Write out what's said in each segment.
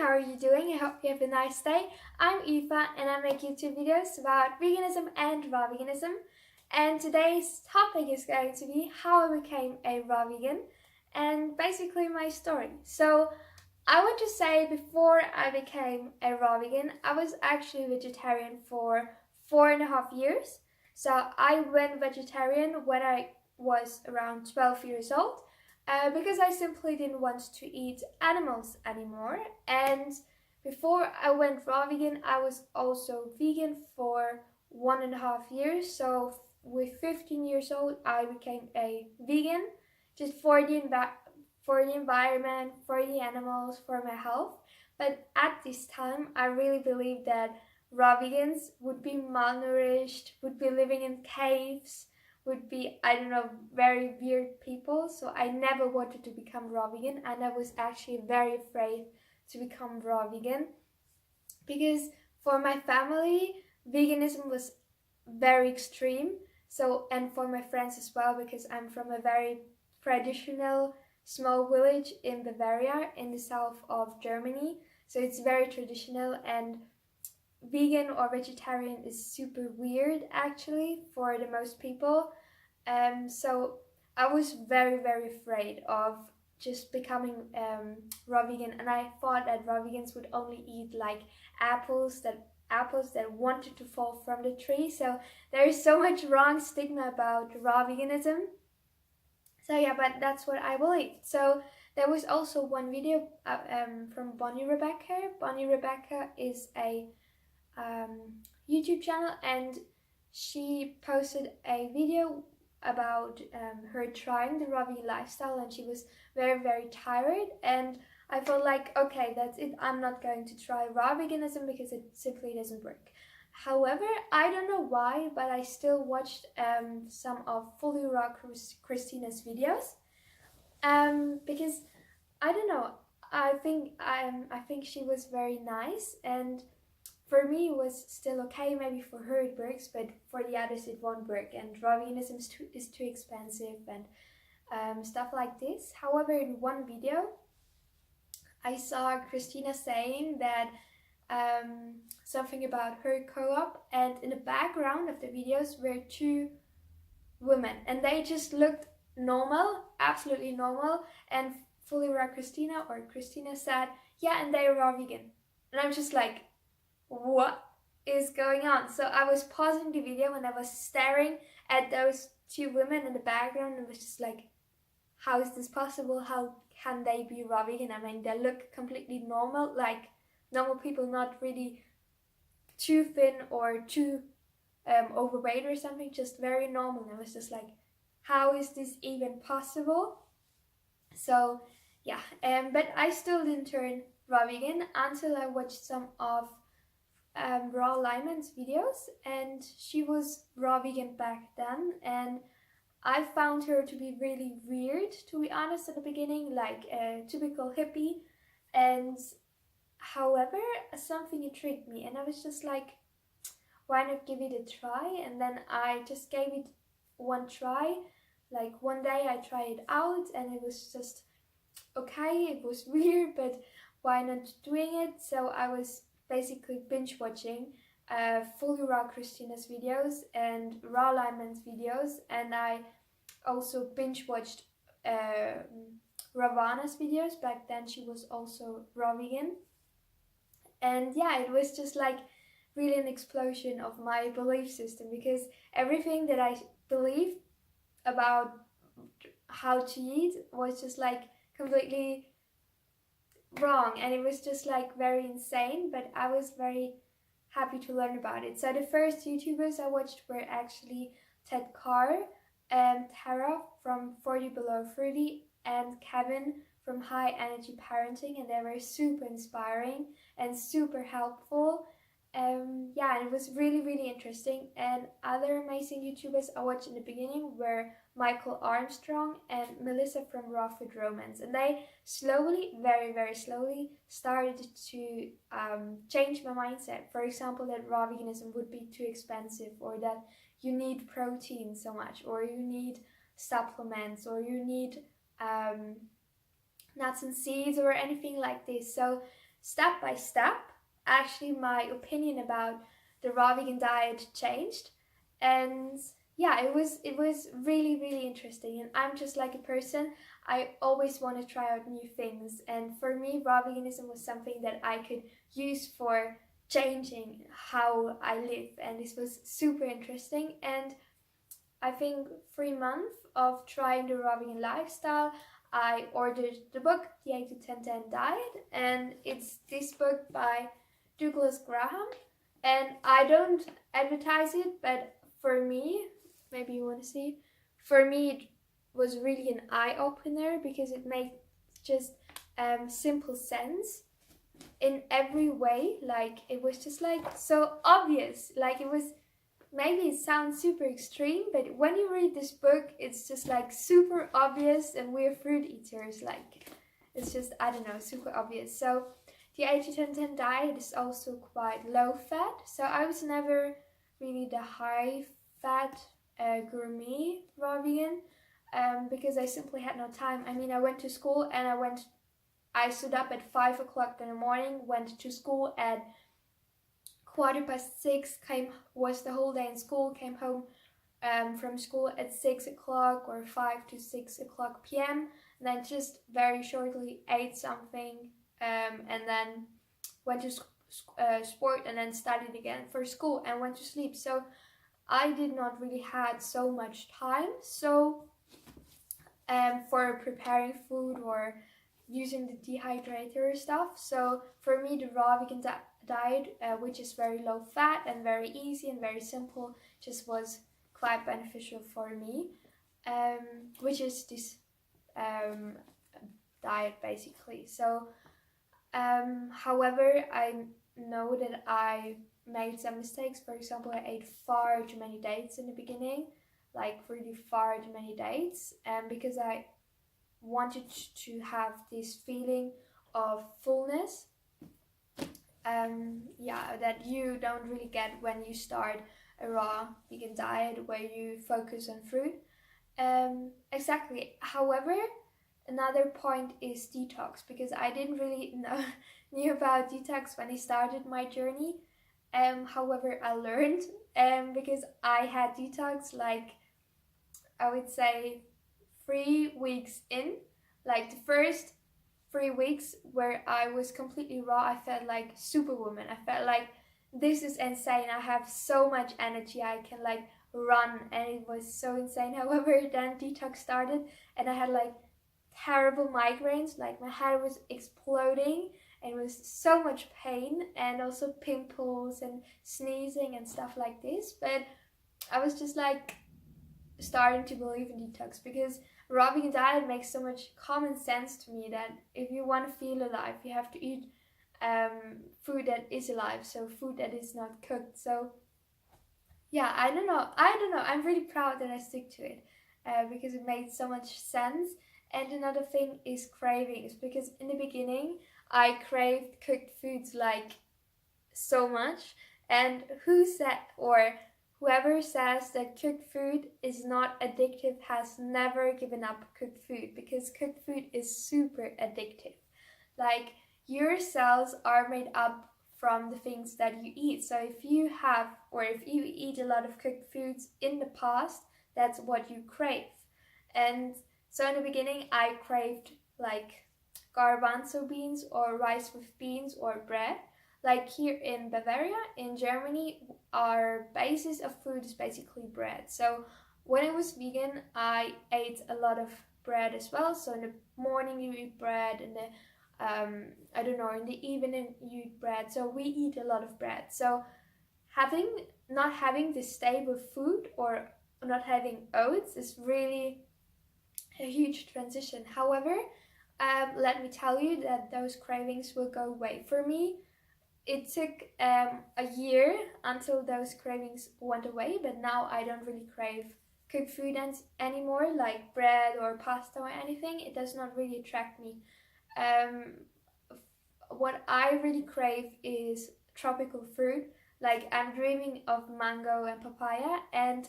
how are you doing? I hope you have a nice day. I'm Eva and I make YouTube videos about veganism and raw veganism. And today's topic is going to be how I became a raw vegan and basically my story. So I want to say before I became a raw vegan, I was actually vegetarian for 4.5 years. So I went vegetarian when I was around 12 years old. Because I simply didn't want to eat animals anymore. And before I went raw vegan, I was also vegan for 1.5 years. So with 15 years old, I became a vegan just for the environment, for the animals, for my health. But at this time, I really believed that raw vegans would be malnourished, would be living in caves, would be, I don't know, very weird people. So I never wanted to become raw vegan, and I was actually very afraid to become raw vegan because for my family, veganism was very extreme. So, and for my friends as well, because I'm from a very traditional small village in Bavaria in the south of Germany. So it's very traditional, and vegan or vegetarian is super weird actually for the most people. So I was very afraid of just becoming raw vegan, and I thought that raw vegans would only eat like apples that wanted to fall from the tree. So there is so much wrong stigma about raw veganism. So yeah, but that's what I believe. So there was also one video from Bonnie Rebecca. Bonnie Rebecca is a YouTube channel, and she posted a video about her trying the raw vegan lifestyle, and she was very tired, and I felt like, okay, that's it, I'm not going to try raw veganism because it simply doesn't work. However, I don't know why, but I still watched some of Fully Raw Christina's videos because I don't know, I think she was very nice, and for me it was still okay. Maybe for her it works, but for the others it won't work, and raw veganism is too expensive and stuff like this. However, in one video I saw Christina saying that something about her co-op, and in the background of the videos were two women, and they just looked normal, absolutely normal, and Fully Raw Christina, or Christina, said, yeah, and they are raw vegan. And I'm just like, what is going on? So I was pausing the video and I was staring at those two women in the background and was just like, how is this possible? How can they be raw vegan? I mean, they look completely normal, like normal people, not really too thin or too overweight or something, just very normal. And I was just like, how is this even possible? So yeah, but I still didn't turn raw vegan until I watched some of Raw Lyman's videos, and she was raw vegan back then, and I found her to be really weird, to be honest, at the beginning, like a typical hippie. And however, something intrigued me, and I was just like, why not give it a try? And then I just gave it one try. Like one day I tried it out and it was just okay, it was weird, but why not doing it? So I was basically binge watching Fully Raw Christina's videos and Raw Lyman's videos, and I also binge watched Ravana's videos. Back then she was also raw vegan, and yeah, it was just like really an explosion of my belief system, because everything that I believed about how to eat was just like completely wrong, and it was just like very insane, but I was very happy to learn about it. So the first YouTubers I watched were actually Ted Carr and Tara from 40 Below 30 and Kevin from High Energy Parenting, and they were super inspiring and super helpful. Yeah, and it was really interesting. And other amazing YouTubers I watched in the beginning were Michael Armstrong and Melissa from Raw Food Romance, and they slowly, very slowly, started to change my mindset. For example, that raw veganism would be too expensive, or that you need protein so much, or you need supplements, or you need nuts and seeds, or anything like this. So step by step, actually my opinion about the raw vegan diet changed. And yeah, it was really, really interesting. And I'm just like a person, I always want to try out new things. And for me, raw veganism was something that I could use for changing how I live. And this was super interesting. And I think 3 months of trying the raw vegan lifestyle, I ordered the book, The 8 to 10 Diet, and it's this book by Douglas Graham. And I don't advertise it, but for me, maybe you want to see, for me it was really an eye-opener because it made just simple sense in every way. Like, it was just like so obvious. Like, it was, maybe it sounds super extreme, but when you read this book, it's just like super obvious, and we're fruit eaters. Like, it's just, I don't know, super obvious. So the 80-10-10 diet is also quite low fat. So I was never really the high fat gourmet raw vegan because I simply had no time. I mean, I went to school and I stood up at 5 o'clock in the morning, went to school at 6:15, was the whole day in school, came home from school at 6 o'clock or 5 to 6 o'clock p.m. and then just very shortly ate something and then went to sport and then studied again for school and went to sleep. So I did not really had so much time for preparing food or using the dehydrator stuff. So for me, the raw vegan diet, which is very low fat and very easy and very simple, just was quite beneficial for me, which is this diet basically. So however, I know that I made some mistakes. For example, I ate far too many dates in the beginning, like really far too many dates, because I wanted to have this feeling of fullness, that you don't really get when you start a raw vegan diet where you focus on fruit. Exactly. However, another point is detox, because I didn't really knew about detox when I started my journey. However, I learned because I had detox, like, I would say 3 weeks in. Like, the first 3 weeks where I was completely raw, I felt like superwoman. I felt like, this is insane, I have so much energy, I can like run, and it was so insane. However, then detox started and I had like terrible migraines, like my head was exploding and it was so much pain, and also pimples and sneezing and stuff like this. But I was just like starting to believe in detox, because raw vegan diet makes so much common sense to me that if you want to feel alive, you have to eat food that is alive, so food that is not cooked. So yeah, I don't know, I'm really proud that I stick to it because it made so much sense. And another thing is cravings, because in the beginning I craved cooked foods like so much, and whoever says that cooked food is not addictive has never given up cooked food, because cooked food is super addictive. Like, your cells are made up from the things that you eat. So if you eat a lot of cooked foods in the past, that's what you crave. And so in the beginning, I craved like garbanzo beans or rice with beans or bread. Like, here in Bavaria, in Germany, our basis of food is basically bread. So when I was vegan, I ate a lot of bread as well. So in the morning you eat bread, and I don't know, in the evening you eat bread. So we eat a lot of bread. So not having this stable food or not having oats is really a huge transition. However, let me tell you that those cravings will go away. For me, it took a year until those cravings went away, but now I don't really crave cooked food anymore, like bread or pasta or anything. It does not really attract me. What I really crave is tropical fruit. Like, I'm dreaming of mango and papaya, and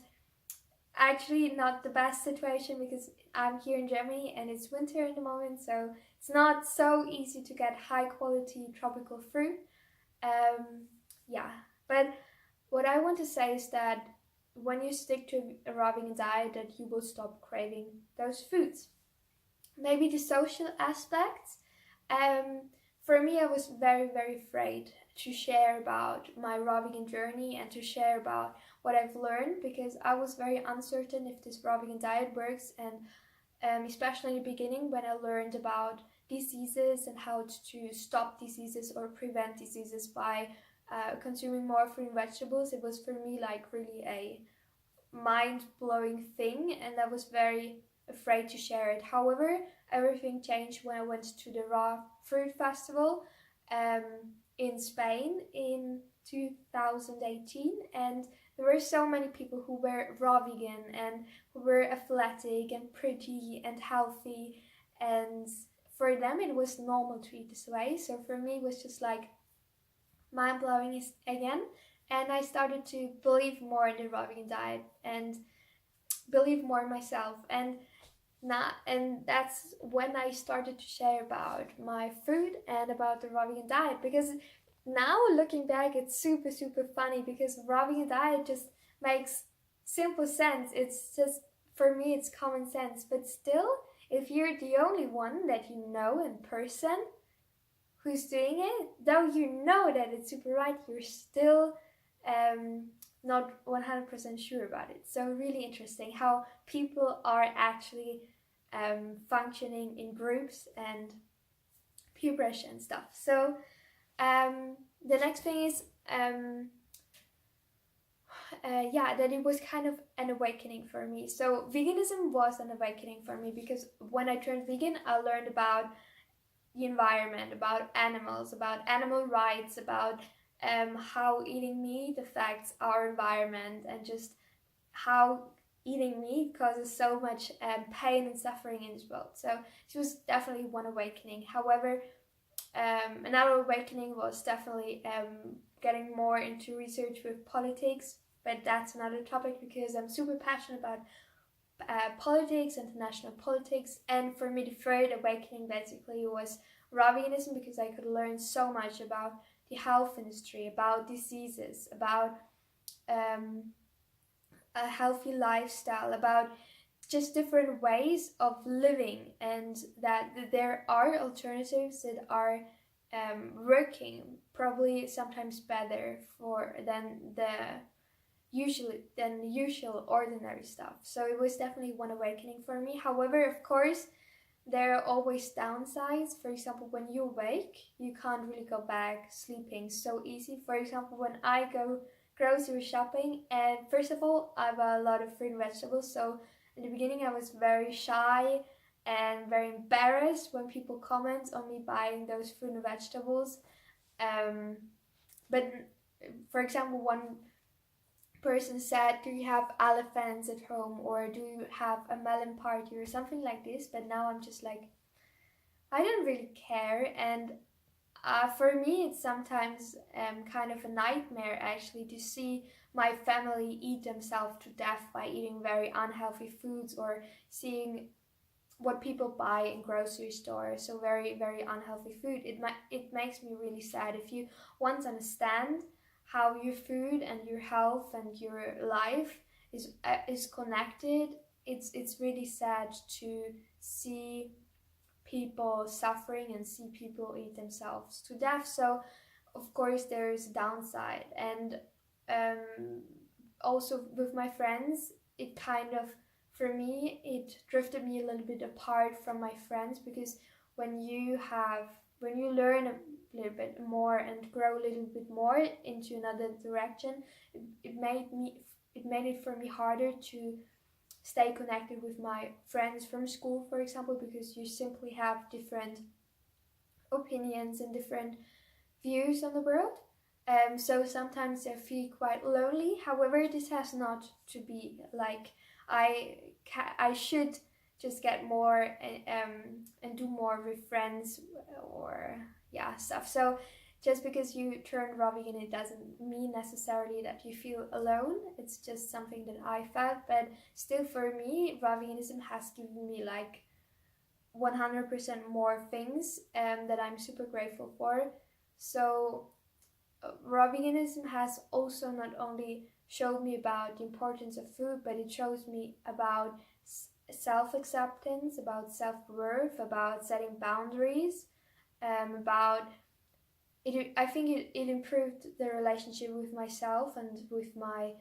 actually not the best situation, because I'm here in Germany and it's winter in the moment, so it's not so easy to get high quality tropical fruit. Yeah, but what I want to say is that when you stick to a raw vegan diet, that you will stop craving those foods. Maybe the social aspects. Um, for me, I was very afraid to share about my raw vegan journey and to share about what I've learned, because I was very uncertain if this raw vegan diet works, and especially in the beginning when I learned about diseases and how to stop diseases or prevent diseases by consuming more fruit and vegetables. It was for me like really a mind-blowing thing, and I was very afraid to share it. However, everything changed when I went to the Raw Fruit Festival um, in Spain in 2018, and there were so many people who were raw vegan and who were athletic and pretty and healthy, and for them it was normal to eat this way. So for me it was just like mind-blowing again, and I started to believe more in the raw vegan diet and believe more in myself, and that's when I started to share about my food and about the raw vegan diet, because now looking back it's super funny, because raw vegan diet just makes simple sense. It's just, for me it's common sense, but still if you're the only one that you know in person who's doing it, though you know that it's super right, you're still not 100% sure about it. So really interesting how people are actually functioning in groups and peer pressure and stuff. So the next thing is that it was kind of an awakening for me. So veganism was an awakening for me, because when I turned vegan I learned about the environment, about animals, about animal rights, about how eating meat affects our environment, and just how eating meat causes so much pain and suffering in this world. So it was definitely one awakening. However, another awakening was definitely getting more into research with politics, but that's another topic, because I'm super passionate about politics, international politics. And for me the third awakening basically was raw veganism, because I could learn so much about the health industry, about diseases, about a healthy lifestyle, about just different ways of living, and that there are alternatives that are working probably sometimes better for than the usual ordinary stuff. So it was definitely one awakening for me. However, of course, there are always downsides. For example, when you awake, you can't really go back sleeping so easy. For example, when I go grocery shopping, and first of all, I buy a lot of fruit and vegetables. So in the beginning, I was very shy and very embarrassed when people comment on me buying those fruit and vegetables. But for example, one person said, do you have elephants at home, or do you have a melon party or something like this? But now I'm just like, I don't really care. And for me it's sometimes kind of a nightmare actually to see my family eat themselves to death by eating very unhealthy foods, or seeing what people buy in grocery stores, so very unhealthy food. It makes me really sad. If you want to understand how your food and your health and your life is connected, it's really sad to see people suffering and see people eat themselves to death. So of course there is a downside, and also with my friends it kind of, for me it drifted me a little bit apart from my friends, because when you learn a little bit more and grow a little bit more into another direction, it made it for me harder to stay connected with my friends from school, for example, because you simply have different opinions and different views on the world. So sometimes I feel quite lonely. However, this has not to be like I should just get more and do more with friends or stuff. So just because you turn raw vegan, it doesn't mean necessarily that you feel alone. It's just something that I felt, but still for me, raw veganism has given me like 100% more things that I'm super grateful for. So raw veganism has also not only showed me about the importance of food, but it shows me about self-acceptance, about self-worth, about setting boundaries, about it. I think it improved the relationship with myself and with my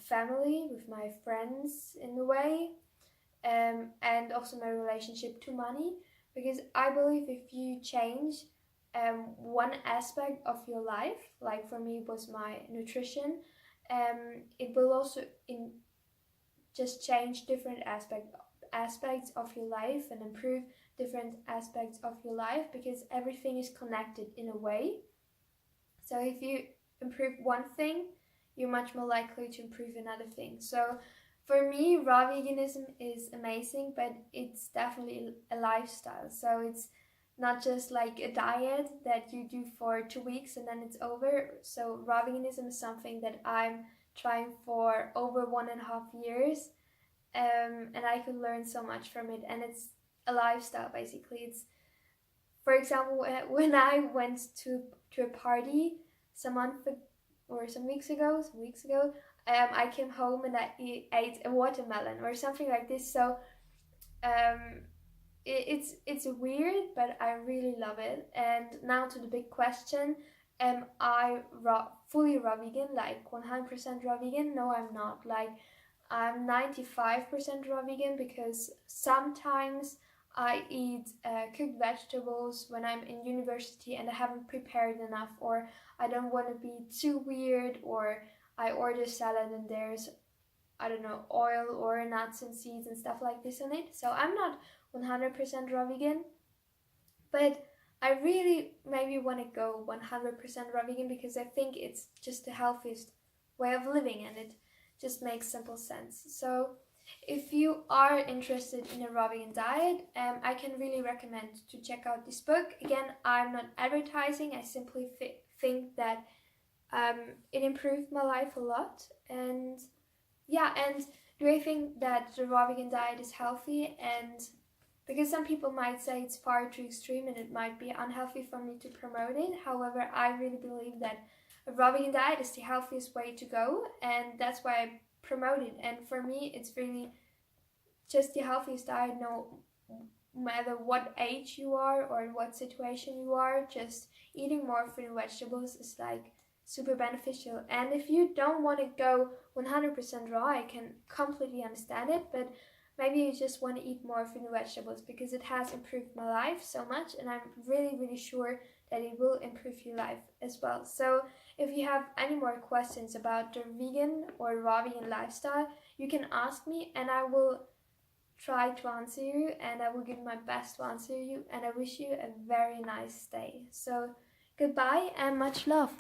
family, with my friends in a way, and also my relationship to money, because I believe if you change one aspect of your life, like for me it was my nutrition, it will also just change different aspects of your life and improve different aspects of your life, because everything is connected in a way. So if you improve one thing, you're much more likely to improve another thing. So for me, raw veganism is amazing, but it's definitely a lifestyle. So it's not just like a diet that you do for 2 weeks and then it's over. So raw veganism is something that I'm trying for over 1.5 years, and I could learn so much from it. And it's a lifestyle basically. It's, for example, when I went to a party some weeks ago, I came home and I ate a watermelon or something like this. So it's weird, but I really love it. And now to the big question: am I fully raw vegan, like 100% raw vegan? No, I'm not. Like, I'm 95% raw vegan, because sometimes I eat cooked vegetables when I'm in university and I haven't prepared enough, or I don't want to be too weird, or I order salad and there's, I don't know, oil or nuts and seeds and stuff like this on it. So I'm not 100% raw vegan, but I really maybe want to go 100% raw vegan, because I think it's just the healthiest way of living and it just makes simple sense. So if you are interested in a raw vegan diet, I can really recommend to check out this book. Again, I'm not advertising, I simply think that it improved my life a lot. And yeah, and do I think that the raw vegan diet is healthy? And because some people might say it's far too extreme and it might be unhealthy for me to promote it. However, I really believe that a raw vegan diet is the healthiest way to go, and that's why I promote it. And for me, it's really just the healthiest diet, no matter what age you are or in what situation you are. Just eating more fruit and vegetables is like super beneficial. And if you don't want to go 100% raw, I can completely understand it, but maybe you just want to eat more fruit and vegetables, because it has improved my life so much, and I'm really sure that it will improve your life as well. So if you have any more questions about the vegan or raw vegan lifestyle, you can ask me and I will try to answer you, and I will give my best to answer you, and I wish you a very nice day. So goodbye and much love.